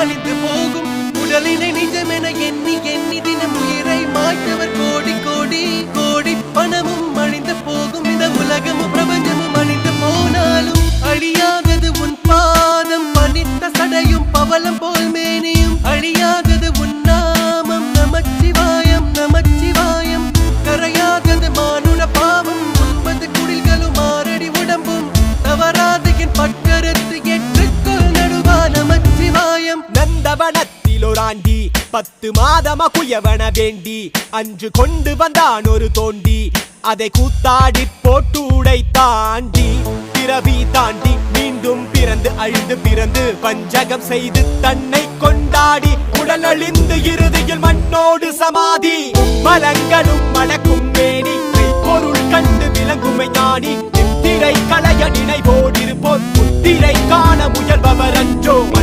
அழிந்து போகும் உடலினை நிஜமென எண்ணி எண்ணி தினம் உயிரை மாய்த்தவர் கோடி கோடி கோடி பணமும் அழிந்து போகும் இந்த உலகமும் பிரபஞ்சமும் அழிந்து போனாலும் அழியாதது உன் பாதம் பணித்த சடையும் பவளம் போல் மேனியும் அழியாதது உன் நாமம் நமச்சிவாயம் நமச்சிவாயம் கரையாதது மானுட பாவம் உண்பது குடில்களும் மாரடி உடம்பும் தவறாது என் பட்கரத்து ஏற்றுக்கொள் நடுவா நமச்சிவாயம் நந்தவனத்தில் ஒரு ஆண்டி 10 மாதமா குயவன வேண்டி அன்று கொண்டு வந்தான் ஒரு தோண்டி அதை கூத்தாடி போட்டு உடை தாண்டி பிறவி தாண்டி மீண்டும் பிறந்து அழுது பிறந்து வஞ்சகம் செய்து தன்னை கொண்டாடி உடல் அழிந்து இறுதியில் மண்ணோடு சமாதி மலங்களும் மணக்கும் மேனி பொருள் கண்டு விளங்குமை ஞானி திரை களைய நினைவோடிருப்போர் முத்திரை காண முயல்பவர் அன்றோ